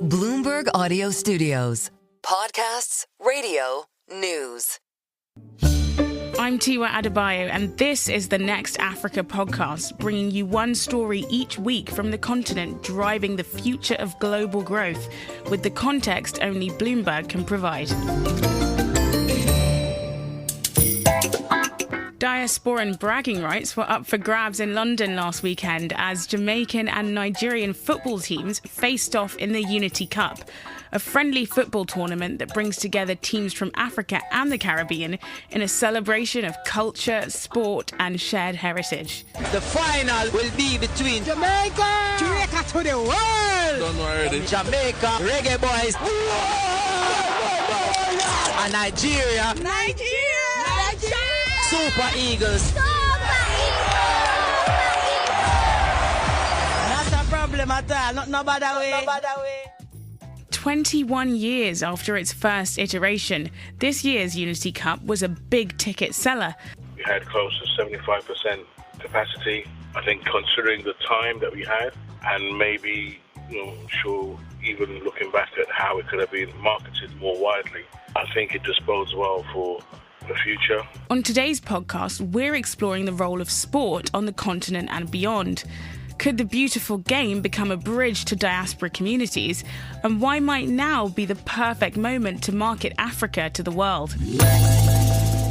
Bloomberg Audio Studios. Podcasts, radio, news. I'm Tiwa Adebayo, and this is the Next Africa podcast, bringing you one story each week from the continent driving the future of global growth, with the context only Bloomberg can provide. Diasporan bragging rights were up for grabs in London last weekend as Jamaican and Nigerian football teams faced off in the Unity Cup, a friendly football tournament that brings together teams from Africa and the Caribbean in a celebration of culture, sport and shared heritage. The final will be between Jamaica to the world! Don't know already. Jamaica, Reggae Boys, and Nigeria, Super Eagles. Not a problem at all, no bad way. 21 years after its first iteration, this year's Unity Cup was a big ticket seller. We had close to 75% capacity. I think considering the time that we had, and maybe, even looking back at how it could have been marketed more widely, I think it just bodes well for the future. On today's podcast, we're exploring the role of sport on the continent and beyond. Could the beautiful game become a bridge to diaspora communities? And why might now be the perfect moment to market Africa to the world?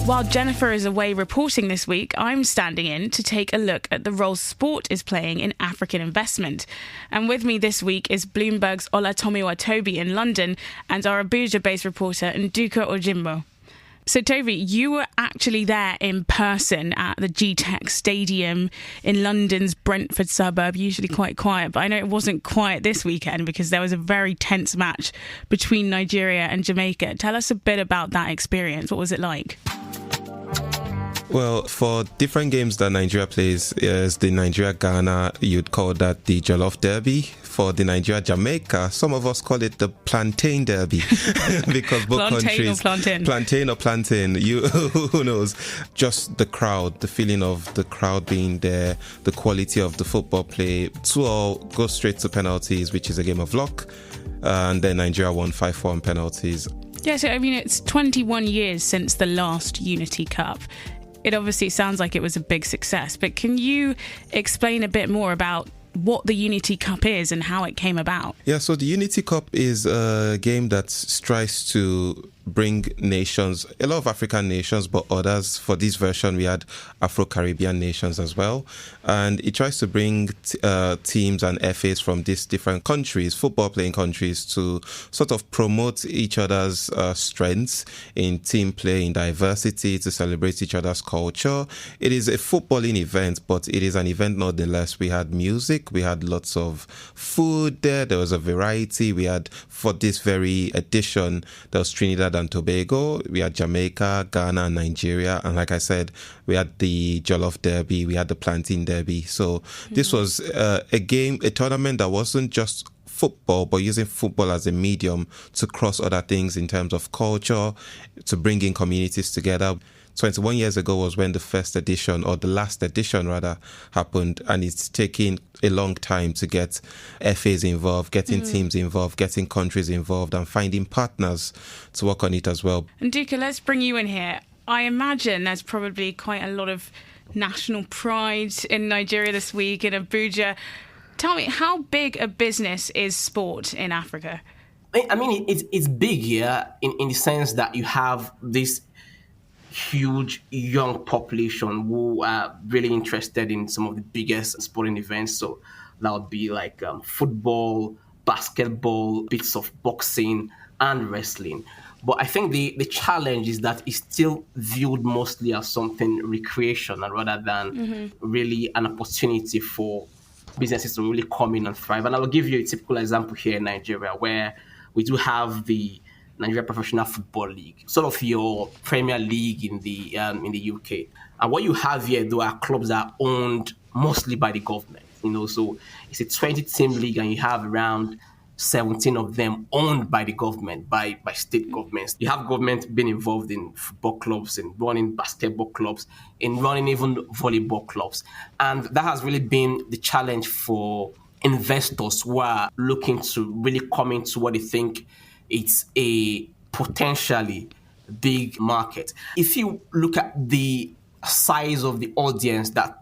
While Jennifer is away reporting this week, I'm standing in to take a look at the role sport is playing in African investment. And with me this week is Bloomberg's Olatomiwa Tobi in London and our Abuja-based reporter Nduka Orjinmo. So, Tobi, you were actually there in person at the G-Tech Stadium in London's Brentford suburb, usually quite quiet, but I know it wasn't quiet this weekend because there was a very tense match between Nigeria and Jamaica. Tell us a bit about that experience. What was it like? Well, for different games that Nigeria plays, is the Nigeria-Ghana, you'd call that the Jollof Derby. For the Nigeria-Jamaica, some of us call it the Plantain Derby because both countries... Plantain or plantain, who knows? Just the crowd, the feeling of the crowd being there, the quality of the football play. 2-2 go straight to penalties, which is a game of luck. And then Nigeria won 5-4 on penalties. Yeah, so it's 21 years since the last Unity Cup. It obviously sounds like it was a big success, but can you explain a bit more about what the Unity Cup is and how it came about? Yeah, so the Unity Cup is a game that strives to bring nations, a lot of African nations, but others. For this version, we had Afro-Caribbean nations as well. And it tries to bring teams and FAs from these different countries, football-playing countries, to sort of promote each other's strengths in team play, in diversity, to celebrate each other's culture. It is a footballing event, but it is an event nonetheless. We had music, we had lots of food there was a variety. We had, for this very edition, there was Trinidad and Tobago, we had Jamaica, Ghana, and Nigeria, and like I said, we had the Jollof Derby, we had the Plantain Derby. So this was a tournament that wasn't just football, but using football as a medium to cross other things in terms of culture, to bring in communities together. 21 years ago was when the first edition, or the last edition rather, happened, and it's taking a long time to get FAs involved, getting teams involved, getting countries involved, and finding partners to work on it as well. And Nduka, let's bring you in here. I imagine there's probably quite a lot of national pride in Nigeria this week, in Abuja. Tell me, how big a business is sport in Africa? I mean, it's big here in the sense that you have this huge young population who are really interested in some of the biggest sporting events. So that would be like football, basketball, bits of boxing and wrestling. But I think the challenge is that it's still viewed mostly as something recreational rather than really an opportunity for businesses to really come in and thrive. And I will give you a typical example here in Nigeria, where we do have the Nigeria Professional Football League, sort of your Premier League in the UK. And what you have here, though, are clubs that are owned mostly by the government. So it's a 20-team league, and you have around 17 of them owned by the government, by state governments. You have government being involved in football clubs, in running basketball clubs, in running even volleyball clubs. And that has really been the challenge for investors who are looking to really come into what they think it's a potentially big market. If you look at the size of the audience that,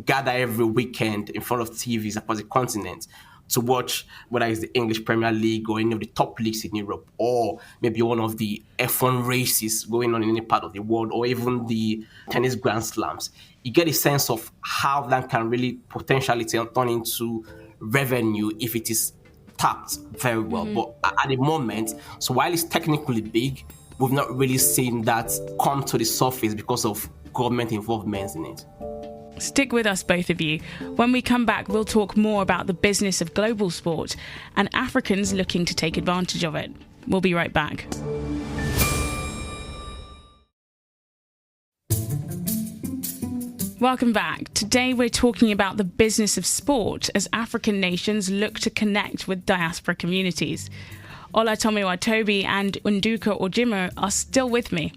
gather every weekend in front of TVs across the continent to watch whether it's the English Premier League or any of the top leagues in Europe, or maybe one of the F1 races going on in any part of the world, or even the tennis Grand Slams, you get a sense of how that can really potentially turn into revenue if it is tapped very well. But at the moment, so while it's technically big, we've not really seen that come to the surface because of government involvement in it. Stick with us, both of you. When we come back, we'll talk more about the business of global sport and Africans looking to take advantage of it. We'll be right back. Welcome back. Today we're talking about the business of sport as African nations look to connect with diaspora communities. Olatomiwa, Tobi and Nduka Orjinmo are still with me.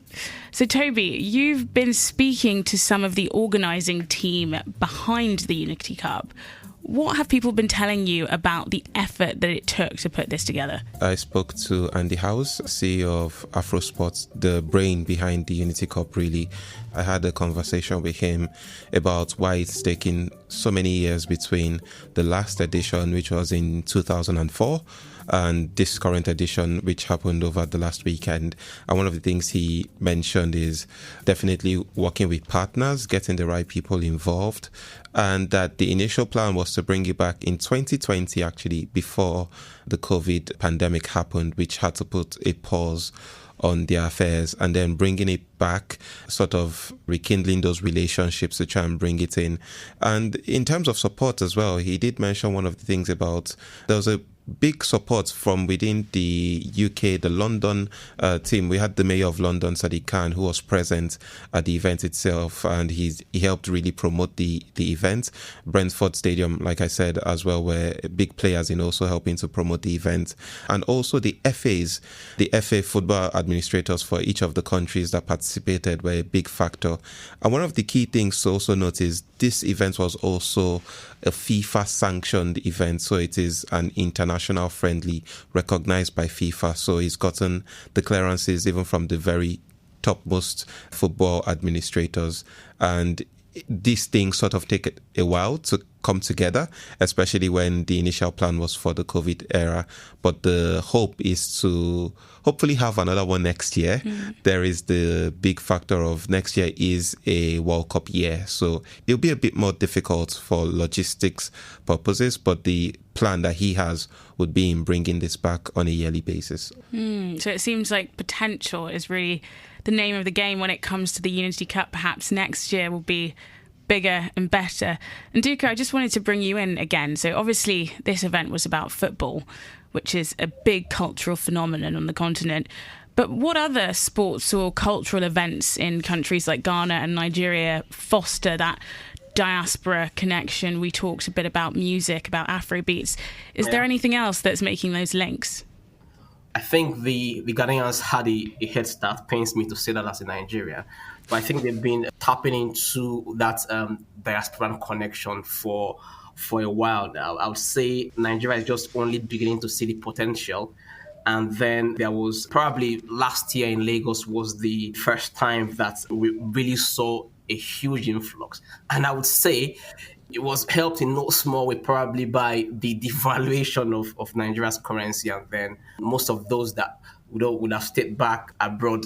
So Tobi, you've been speaking to some of the organising team behind the Unity Cup. What have people been telling you about the effort that it took to put this together? I spoke to Andy House, CEO of Afro Sports, the brain behind the Unity Cup, really. I had a conversation with him about why it's taken so many years between the last edition, which was in 2004, and this current edition, which happened over the last weekend. And one of the things he mentioned is definitely working with partners, getting the right people involved, and that the initial plan was to bring it back in 2020, actually, before the COVID pandemic happened, which had to put a pause on their affairs, and then bringing it back, sort of rekindling those relationships to try and bring it in. And in terms of support as well, he did mention one of the things about there was a big support from within the UK, the London team. We had the Mayor of London, Sadiq Khan, who was present at the event itself, and he helped really promote the event. Brentford Stadium, like I said, as well, were big players in also helping to promote the event. And also the FAs, the FA football administrators for each of the countries that participated were a big factor. And one of the key things to also note is this event was also a FIFA sanctioned event, so it is an international friendly recognized by FIFA. So he's gotten the clearances even from the very topmost football administrators, and these things sort of take a while to come together, especially when the initial plan was for the COVID era. But the hope is to hopefully have another one next year. There is the big factor of next year is a World Cup year, so it'll be a bit more difficult for logistics purposes, but the plan that he has would be in bringing this back on a yearly basis. So it seems like potential is really the name of the game when it comes to the Unity Cup. Perhaps next year will be bigger and better. And Nduka, I just wanted to bring you in again. So obviously this event was about football, which is a big cultural phenomenon on the continent. But what other sports or cultural events in countries like Ghana and Nigeria foster that diaspora connection? We talked a bit about music, about Afrobeats. Is there anything else that's making those links? I think the Ghanaians had a head start. Pains me to say that as a Nigerian, but I think they've been tapping into that diasporan connection for a while now. I would say Nigeria is just only beginning to see the potential. And then there was probably last year in Lagos was the first time that we really saw a huge influx. And I would say it was helped in no small way probably by the devaluation of Nigeria's currency. And then most of those that would have stayed back abroad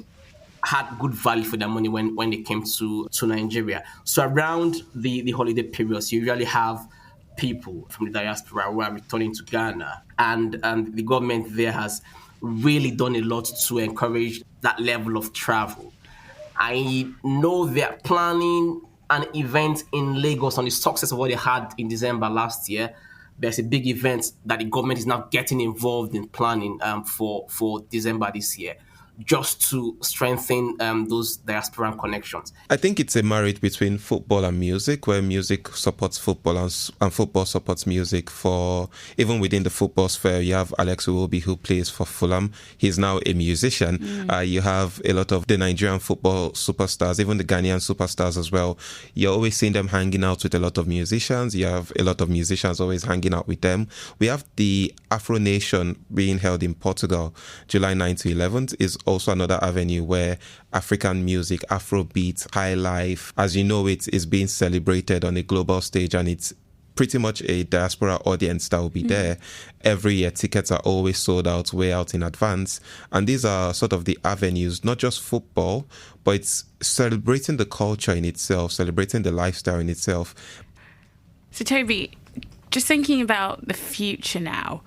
had good value for their money when they came to Nigeria. So around the holiday periods, you usually have people from the diaspora who are returning to Ghana. And the government there has really done a lot to encourage that level of travel. I know they're planning an event in Lagos on the success of what they had in December last year. There's a big event that the government is now getting involved in planning for December this year. just to strengthen those diasporan connections? I think it's a marriage between football and music, where music supports football and football supports music. For even within the football sphere, you have Alex Iwobi, who plays for Fulham. He's now a musician. You have a lot of the Nigerian football superstars, even the Ghanaian superstars as well. You're always seeing them hanging out with a lot of musicians. You have a lot of musicians always hanging out with them. We have the Afro Nation being held in Portugal, July 9th to 11th, is also another avenue where African music, Afrobeat, high life, as you know, it is being celebrated on a global stage, and it's pretty much a diaspora audience that will be there. Every year, tickets are always sold out way out in advance. And these are sort of the avenues, not just football, but it's celebrating the culture in itself, celebrating the lifestyle in itself. So, Tobi, just thinking about the future now,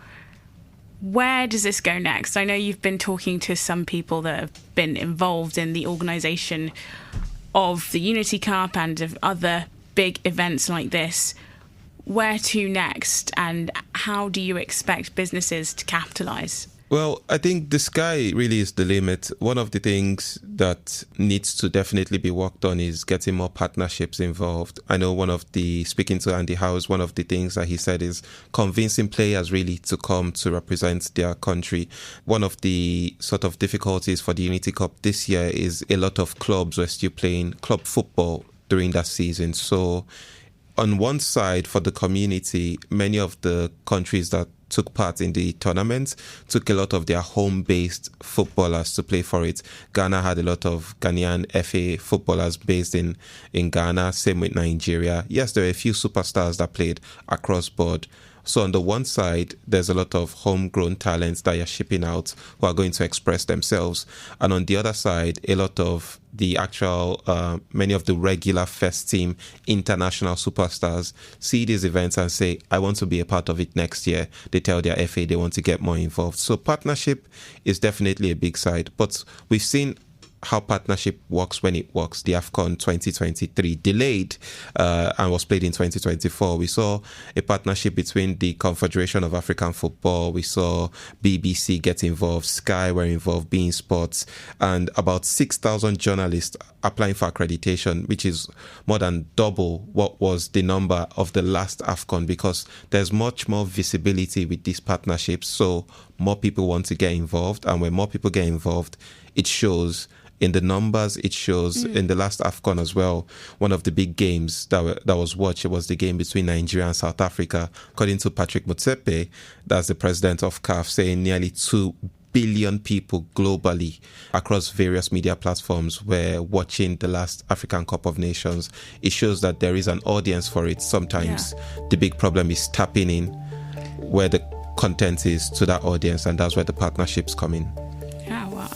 where does this go next? I know you've been talking to some people that have been involved in the organisation of the Unity Cup and of other big events like this. Where to next, and how do you expect businesses to capitalise? Well, I think the sky really is the limit. One of the things that needs to definitely be worked on is getting more partnerships involved. I know speaking to Andy House, one of the things that he said is convincing players really to come to represent their country. One of the sort of difficulties for the Unity Cup this year is a lot of clubs were still playing club football during that season. So on one side, for the community, many of the countries that took part in the tournament took a lot of their home-based footballers to play for it. Ghana had a lot of Ghanaian FA footballers based in Ghana, same with Nigeria. Yes, there were a few superstars that played across board. So on the one side, there's a lot of homegrown talents that you're shipping out who are going to express themselves. And on the other side, a lot of the actual, many of the regular first team international superstars see these events and say, I want to be a part of it next year. They tell their FA they want to get more involved. So partnership is definitely a big side. But we've seen how partnership works when it works. The AFCON 2023 delayed and was played in 2024. We saw a partnership between the Confederation of African Football. We saw BBC get involved, Sky were involved, beIN Sports, and about 6,000 journalists applying for accreditation, which is more than double what was the number of the last AFCON, because there's much more visibility with these partnerships. So more people want to get involved, and when more people get involved, it shows in the numbers, it shows in the last AFCON as well. One of the big games that was watched, it was the game between Nigeria and South Africa. According to Patrick Motsepe, that's the president of CAF, saying nearly 2 billion people globally across various media platforms were watching the last African Cup of Nations. It shows that there is an audience for it. Sometimes the big problem is tapping in where the content is to that audience, and that's where the partnerships come in.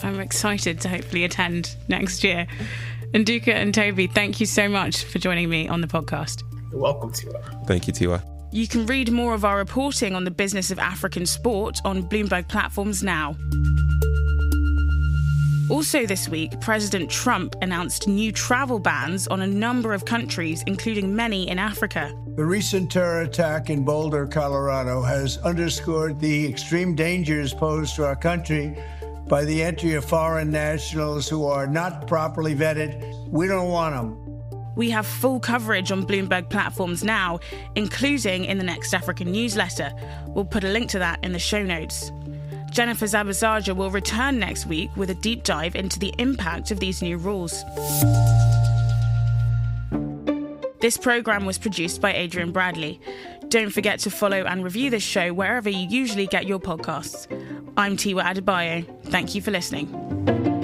I'm excited to hopefully attend next year. Nduka and Tobi, thank you so much for joining me on the podcast. You're welcome, Tiwa. Thank you, Tiwa. You can read more of our reporting on the business of African sport on Bloomberg platforms now. Also this week, President Trump announced new travel bans on a number of countries, including many in Africa. The recent terror attack in Boulder, Colorado, has underscored the extreme dangers posed to our country by the entry of foreign nationals who are not properly vetted. We don't want them. We have full coverage on Bloomberg platforms now, including in the next African newsletter. We'll put a link to that in the show notes. Jennifer Zabasajja will return next week with a deep dive into the impact of these new rules. This programme was produced by Adrian Bradley. Don't forget to follow and review this show wherever you usually get your podcasts. I'm Tiwa Adebayo. Thank you for listening.